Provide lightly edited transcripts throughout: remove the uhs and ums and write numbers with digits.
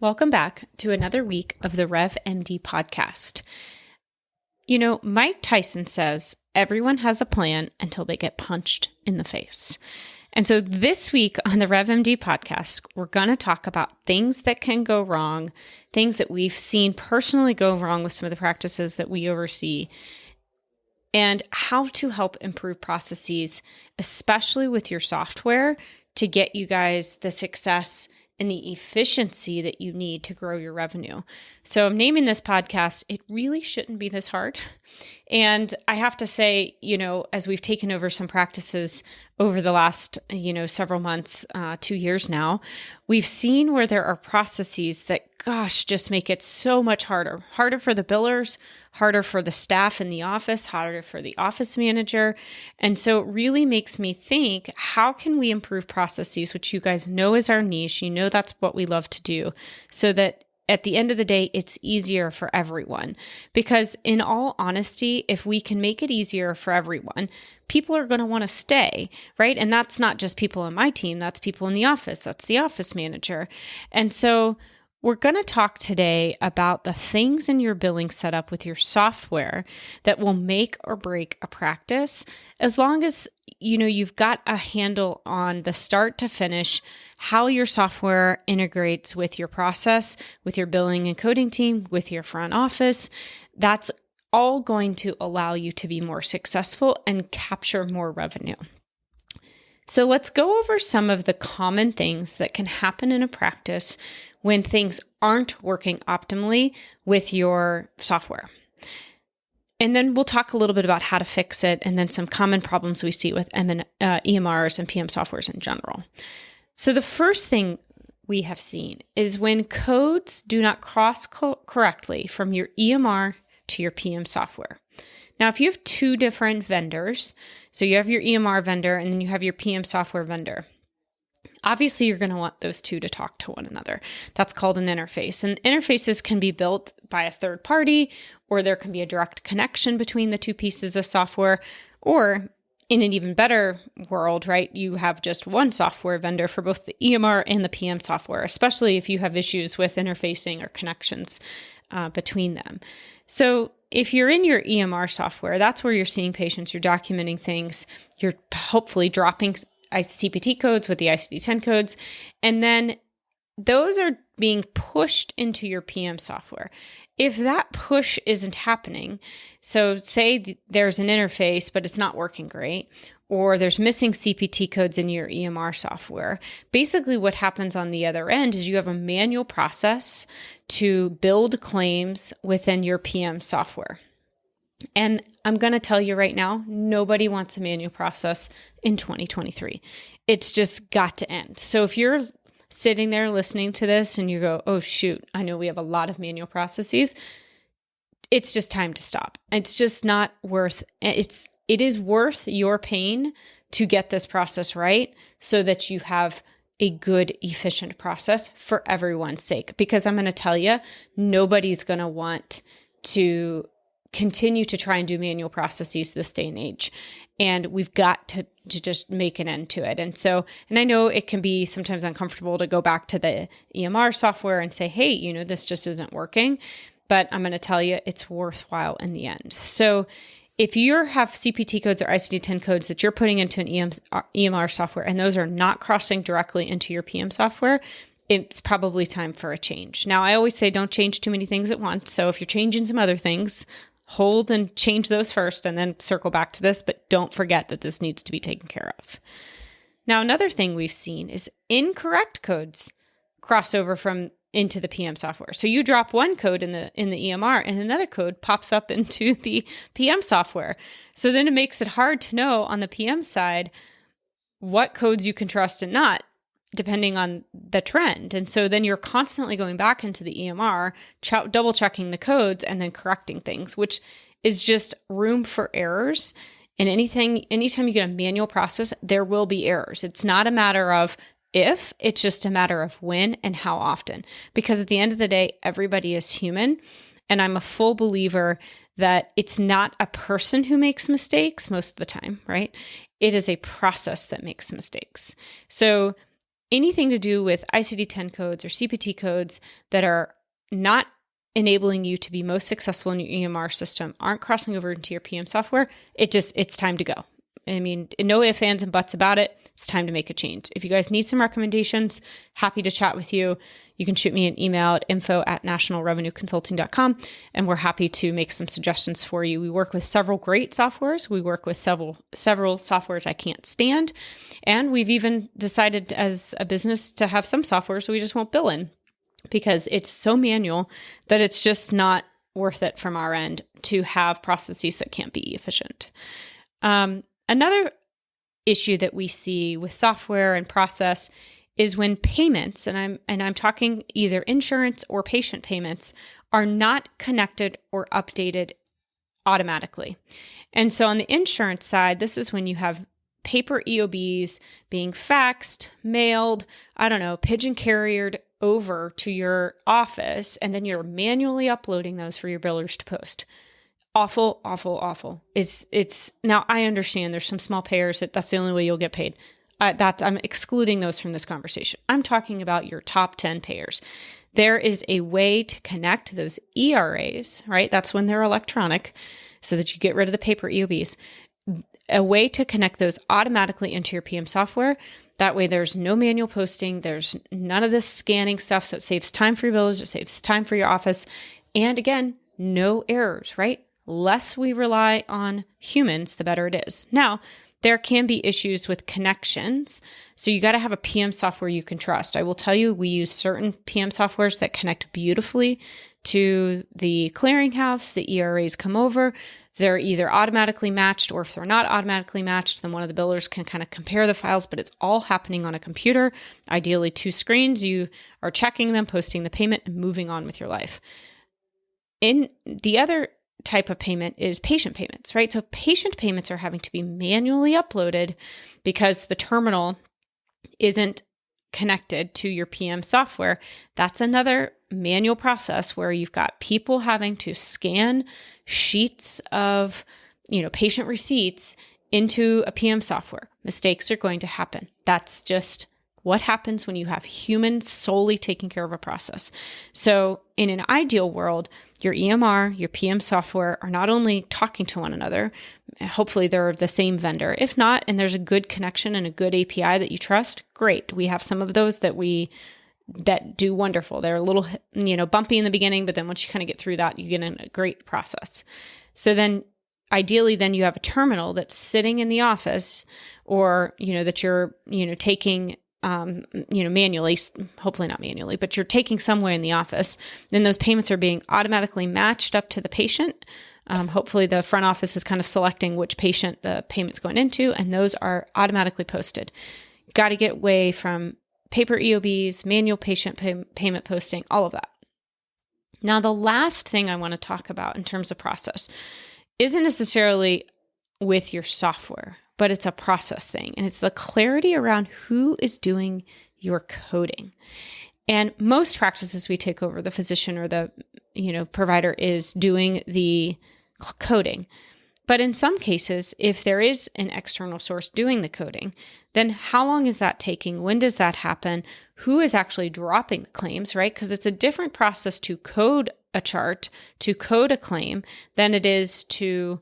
Welcome back to another week of the RevMD podcast. You know, Mike Tyson says everyone has a plan until they get punched in the face. And so this week on the RevMD podcast, we're going to talk about things that can go wrong, things that we've seen personally go wrong with some of the practices that we oversee, and how to help improve processes, especially with your software, to get you guys the success and the efficiency that you need to grow your revenue. So I'm naming this podcast, It Really Shouldn't Be This Hard. And I have to say, you know, as we've taken over some practices over the last, several months, 2 years now, we've seen where there are processes that, just make it so much harder. Harder for the billers, harder for the staff in the office, harder for the office manager. And so it really makes me think, how can we improve processes, which you guys know is our niche? You know that's what we love to do, so that at the end of the day, it's easier for everyone. Because in all honesty, if we can make it easier for everyone, people are going to want to stay, right? And that's not just people on my team, that's people in the office, that's the office manager. And so we're going to talk today about the things in your billing setup with your software that will make or break a practice, as long as you've got a handle on the start to finish, how your software integrates with your process, with your billing and coding team, with your front office. That's all going to allow you to be more successful and capture more revenue. So let's go over some of the common things that can happen in a practice when things aren't working optimally with your software. And then we'll talk a little bit about how to fix it, and then some common problems we see with EMRs and PM softwares in general. So the first thing we have seen is when codes do not cross correctly from your EMR to your PM software. Now, if you have two different vendors, so you have your EMR vendor and then you have your PM software vendor, obviously you're going to want those two to talk to one another. That's called an interface. And interfaces can be built by a third party, or there can be a direct connection between the two pieces of software, or in an even better world, right, you have just one software vendor for both the EMR and the PM software, especially if you have issues with interfacing or connections between them. So if you're in your EMR software, that's where you're seeing patients, you're documenting things, you're hopefully dropping CPT codes with the ICD-10 codes, and then those are being pushed into your PM software. If that push isn't happening, so say there's an interface, but it's not working great, or there's missing CPT codes in your EMR software, basically what happens on the other end is you have a manual process to build claims within your PM software. And I'm going to tell you right now, nobody wants a manual process in 2023. It's just got to end. So if you're sitting there listening to this and you go, oh shoot, I know we have a lot of manual processes, it's just time to stop. It's just not worth it. It is worth your pain to get this process right, so that you have a good, efficient process for everyone's sake. Because I'm going to tell you, nobody's going to want to continue to try and do manual processes this day and age. And we've got to just make an end to it. And I know it can be sometimes uncomfortable to go back to the EMR software and say, hey, this just isn't working. But I'm going to tell you, it's worthwhile in the end. So if you have CPT codes or ICD-10 codes that you're putting into an EMR software, and those are not crossing directly into your PM software, it's probably time for a change. Now, I always say don't change too many things at once. So if you're changing some other things, hold and change those first and then circle back to this, but don't forget that this needs to be taken care of. Now, another thing we've seen is incorrect codes cross over into the PM software. So you drop one code in the EMR and another code pops up into the PM software. So then it makes it hard to know on the PM side what codes you can trust and not, depending on the trend. And so then you're constantly going back into the EMR, double checking the codes and then correcting things, which is just room for errors. And anytime you get a manual process, there will be errors. It's not a matter of if, it's just a matter of when and how often. Because at the end of the day, everybody is human. And I'm a full believer that it's not a person who makes mistakes most of the time, right? It is a process that makes mistakes. So anything to do with ICD-10 codes or CPT codes that are not enabling you to be most successful in your EMR system, aren't crossing over into your PM software, it's time to go. I mean, no ifs, ands, and buts about it. It's time to make a change. If you guys need some recommendations, happy to chat with you. You can shoot me an email at info@nationalrevenueconsulting.com, and we're happy to make some suggestions for you. We work with several great softwares. We work with several softwares I can't stand. And we've even decided as a business to have some softwares we just won't bill in because it's so manual that it's just not worth it from our end to have processes that can't be efficient. Another issue that we see with software and process is when payments, and I'm talking either insurance or patient payments, are not connected or updated automatically. And so on the insurance side, this is when you have paper EOBs being faxed, mailed, pigeon carriered over to your office, and then you're manually uploading those for your billers to post. Awful, awful, awful. It's now I understand there's some small payers that's the only way you'll get paid. I'm excluding those from this conversation. I'm talking about your top 10 payers. There is a way to connect those ERAs, right? That's when they're electronic, so that you get rid of the paper EOBs. A way to connect those automatically into your PM software. That way there's no manual posting. There's none of this scanning stuff. So it saves time for your billers. It saves time for your office. And again, no errors, right? Less we rely on humans, the better it is. Now, there can be issues with connections. So you got to have a PM software you can trust. I will tell you, we use certain PM softwares that connect beautifully to the clearinghouse. The ERAs come over. They're either automatically matched, or if they're not automatically matched, then one of the billers can kind of compare the files, but it's all happening on a computer. Ideally, 2 screens. You are checking them, posting the payment, and moving on with your life. In the other type of payment is patient payments, right? So patient payments are having to be manually uploaded because the terminal isn't connected to your PM software. That's another manual process where you've got people having to scan sheets of, patient receipts into a PM software. Mistakes are going to happen. That's just what happens when you have humans solely taking care of a process. So in an ideal world, your EMR, your PM software are not only talking to one another, hopefully they're the same vendor. If not, and there's a good connection and a good API that you trust, great. We have some of those that do wonderful. They're a little, bumpy in the beginning, but then once you kind of get through that, you get in a great process. So then ideally, then you have a terminal that's sitting in the office, or, that you're, taking manually, hopefully not manually, but you're taking somewhere in the office, then those payments are being automatically matched up to the patient. Hopefully the front office is kind of selecting which patient the payment's going into, and those are automatically posted. Got to get away from paper EOBs, manual patient payment posting, all of that. Now, the last thing I want to talk about in terms of process isn't necessarily with your software, but it's a process thing, and it's the clarity around who is doing your coding. And most practices we take over, the physician or the provider is doing the coding. But in some cases, if there is an external source doing the coding, then how long is that taking? When does that happen? Who is actually dropping the claims, right? Because it's a different process to code a chart, to code a claim, than it is to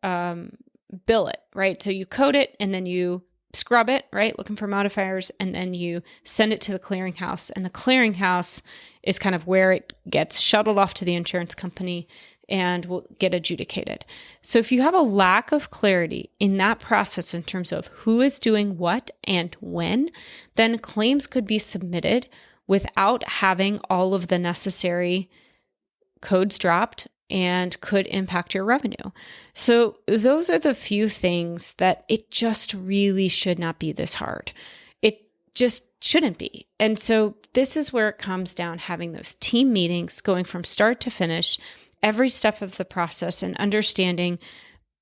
bill it, right? So you code it and then you scrub it, right? Looking for modifiers, and then you send it to the clearinghouse. And the clearinghouse is kind of where it gets shuttled off to the insurance company and will get adjudicated. So if you have a lack of clarity in that process in terms of who is doing what and when, then claims could be submitted without having all of the necessary codes dropped and could impact your revenue. So those are the few things that it just really should not be this hard. It just shouldn't be. And so this is where it comes down, having those team meetings, going from start to finish, every step of the process, and understanding,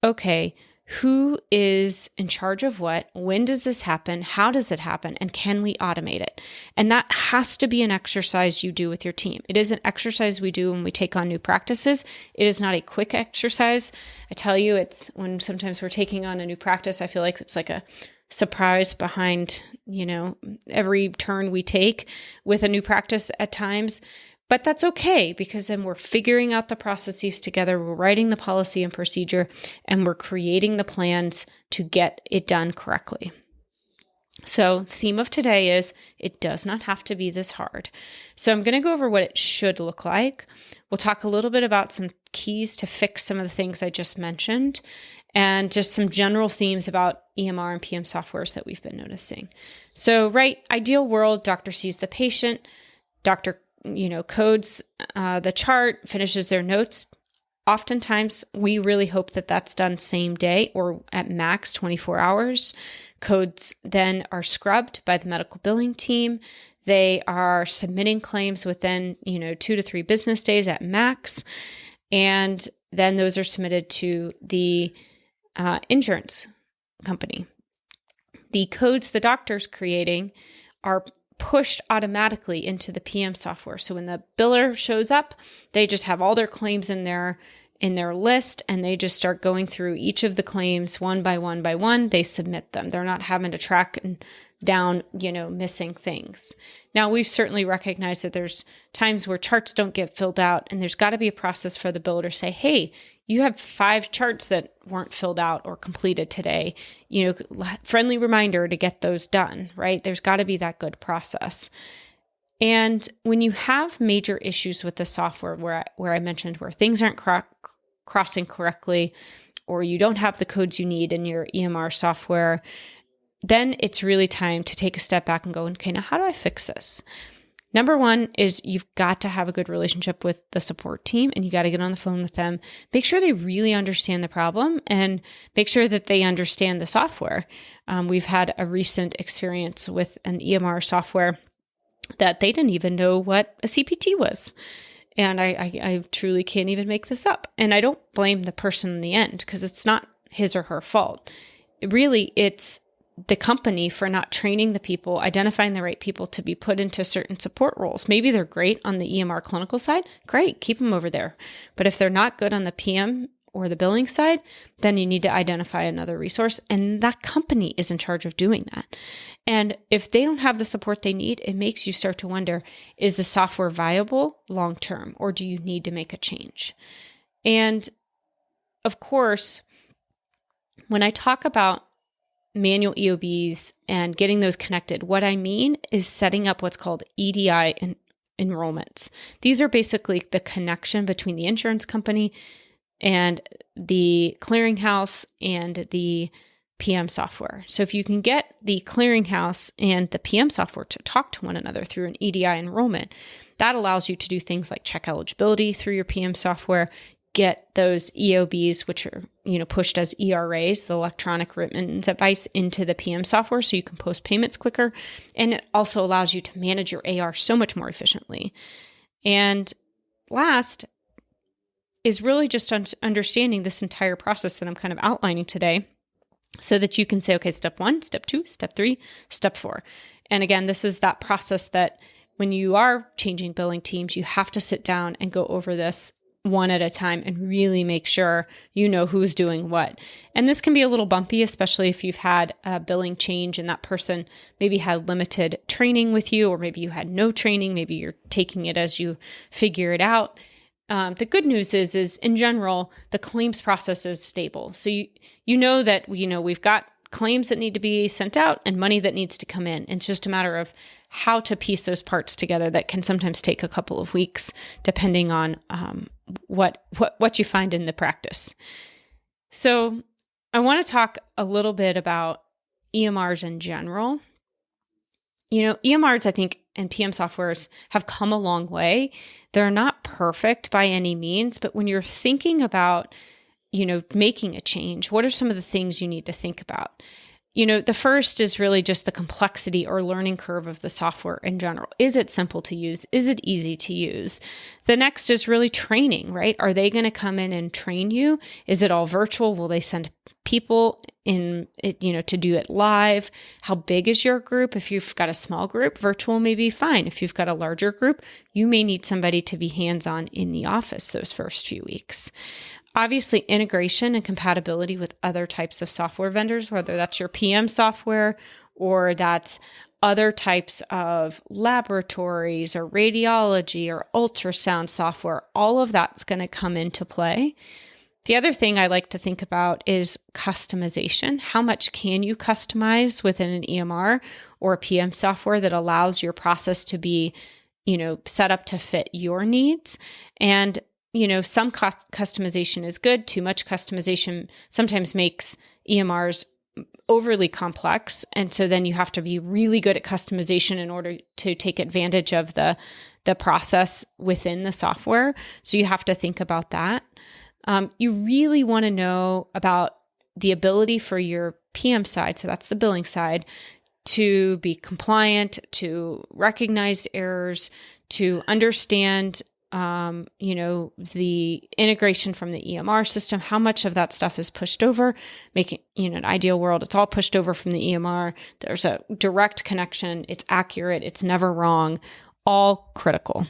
okay, who is in charge of what? When does this happen? How does it happen? And can we automate it? And that has to be an exercise you do with your team. It is an exercise we do when we take on new practices. It is not a quick exercise. I tell you, it's when sometimes we're taking on a new practice, I feel like it's like a surprise behind, every turn we take with a new practice at times. But that's okay, because then we're figuring out the processes together, we're writing the policy and procedure, and we're creating the plans to get it done correctly. So theme of today is it does not have to be this hard. So I'm going to go over what it should look like. We'll talk a little bit about some keys to fix some of the things I just mentioned, and just some general themes about EMR and PM softwares that we've been noticing. So, ideal world, doctor sees the patient, doctor codes the chart, finishes their notes. Oftentimes, we really hope that that's done same day or at max 24 hours. Codes then are scrubbed by the medical billing team. They are submitting claims within, 2 to 3 business days at max. And then those are submitted to the insurance company. The codes the doctor's creating are pushed automatically into the PM software. So when the biller shows up, they just have all their claims in their list, and they just start going through each of the claims one by one by one. They submit them. They're not having to track down, missing things. Now, we've certainly recognized that there's times where charts don't get filled out, and there's got to be a process for the biller to say, hey, you have 5 charts that weren't filled out or completed today. Friendly reminder to get those done, right? There's got to be that good process. And when you have major issues with the software where I mentioned where things aren't crossing correctly, or you don't have the codes you need in your EMR software, then it's really time to take a step back and go, okay, now how do I fix this? Number one is you've got to have a good relationship with the support team, and you got to get on the phone with them. Make sure they really understand the problem and make sure that they understand the software. We've had a recent experience with an EMR software that they didn't even know what a CPT was. And I truly can't even make this up. And I don't blame the person in the end, because it's not his or her fault. Really, it's the company for not training the people, identifying the right people to be put into certain support roles. Maybe they're great on the EMR clinical side. Great, keep them over there. But if they're not good on the PM or the billing side, then you need to identify another resource. And that company is in charge of doing that. And if they don't have the support they need, it makes you start to wonder, is the software viable long-term, or do you need to make a change? And of course, when I talk about manual EOBs and getting those connected, what I mean is setting up what's called EDI enrollments. These are basically the connection between the insurance company and the clearinghouse and the PM software. So if you can get the clearinghouse and the PM software to talk to one another through an EDI enrollment, that allows you to do things like check eligibility through your PM software, get those EOBs, which are, pushed as ERAs, the electronic remittance advice, into the PM software so you can post payments quicker. And it also allows you to manage your AR so much more efficiently. And last is really just understanding this entire process that I'm kind of outlining today, so that you can say, okay, step 1, step 2, step 3, step 4. And again, this is that process that when you are changing billing teams, you have to sit down and go over this one at a time and really make sure you know who's doing what. And this can be a little bumpy, especially if you've had a billing change and that person maybe had limited training with you, or maybe you had no training. Maybe you're taking it as you figure it out. The good news is in general, the claims process is stable. So you know that we've got claims that need to be sent out and money that needs to come in. It's just a matter of how to piece those parts together. That can sometimes take a couple of weeks, depending on what you find in the practice. So I want to talk a little bit about EMRs in general. EMRs, I think, and PM softwares have come a long way. They're not perfect by any means, but when you're thinking about, making a change, what are some of the things you need to think about? The first is really just the complexity or learning curve of the software in general. Is it simple to use? Is it easy to use? The next is really training, right? Are they going to come in and train you? Is it all virtual? Will they send people in, to do it live? How big is your group? If you've got a small group, virtual may be fine. If you've got a larger group, you may need somebody to be hands-on in the office those first few weeks. obviously integration and compatibility with other types of software vendors, whether that's your PM software or that's other types of laboratories or radiology or ultrasound software. All of that's going to come into play. The other thing I like to think about is customization. How much can you customize within an EMR or a PM software that allows your process to be, set up to fit your needs? And, some customization is good. Too much customization sometimes makes EMRs overly complex. And so then you have to be really good at customization in order to take advantage of the process within the software. So you have to think about that. You really want to know about the ability for your PM side, so that's the billing side, to be compliant, to recognize errors, to understand, the integration from the EMR system, how much of that stuff is pushed over, making, in an ideal world, it's all pushed over from the EMR. There's a direct connection. It's accurate. It's never wrong, all critical.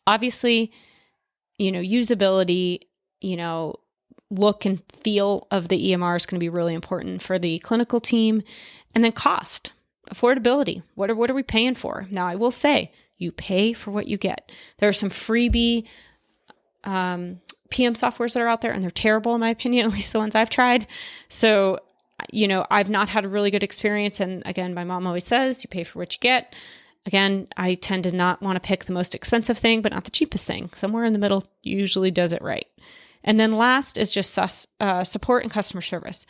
Obviously, usability, look and feel of the EMR is going to be really important for the clinical team. And then cost, affordability. What are we paying for? Now, I will say, you pay for what you get. There are some freebie PM softwares that are out there, and they're terrible in my opinion, at least the ones I've tried. So, I've not had a really good experience. And again, my mom always says, you pay for what you get. Again, I tend to not want to pick the most expensive thing, but not the cheapest thing. Somewhere in the middle usually does it right. And then last is just support and customer service.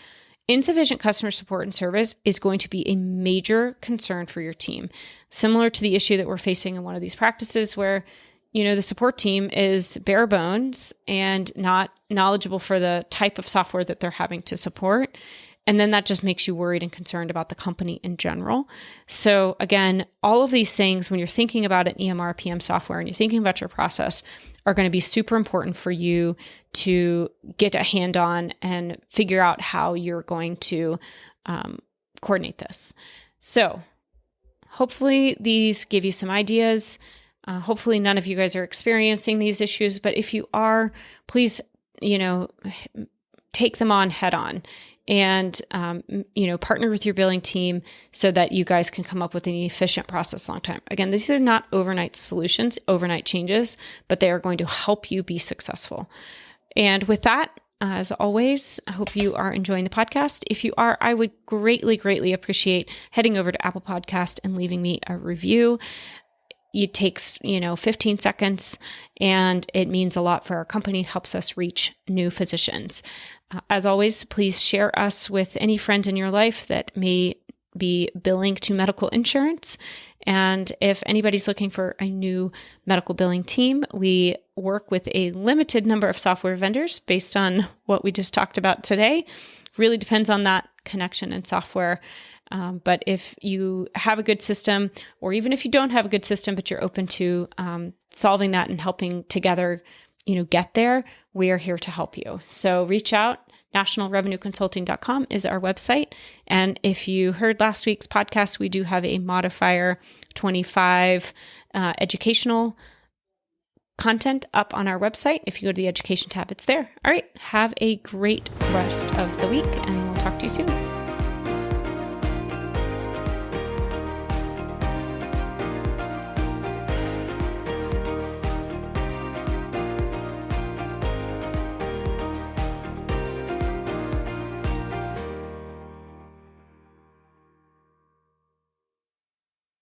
Insufficient customer support and service is going to be a major concern for your team, similar to the issue that we're facing in one of these practices where, the support team is bare bones and not knowledgeable for the type of software that they're having to support. And then that just makes you worried and concerned about the company in general. So again, all of these things, when you're thinking about an EMR PM software and you're thinking about your process, are going to be super important for you to get a hand on and figure out how you're going to coordinate this. So hopefully these give you some ideas. Hopefully none of you guys are experiencing these issues, but if you are, please, take them on head on. And, partner with your billing team so that you guys can come up with an efficient process long time. Again, these are not overnight solutions, overnight changes, but they are going to help you be successful. And with that, as always, I hope you are enjoying the podcast. If you are, I would greatly, greatly appreciate heading over to Apple Podcast and leaving me a review. It takes, 15 seconds, and it means a lot for our company. It helps us reach new physicians. As always, please share us with any friends in your life that may be billing to medical insurance. And if anybody's looking for a new medical billing team, we work with a limited number of software vendors based on what we just talked about today. Really depends on that connection and software. But if you have a good system, or even if you don't have a good system, but you're open to solving that and helping together, get there, we are here to help you. So reach out. NationalRevenueConsulting.com is our website. And if you heard last week's podcast, we do have a Modifier 25 educational content up on our website. If you go to the education tab, it's there. All right. Have a great rest of the week, and we'll talk to you soon.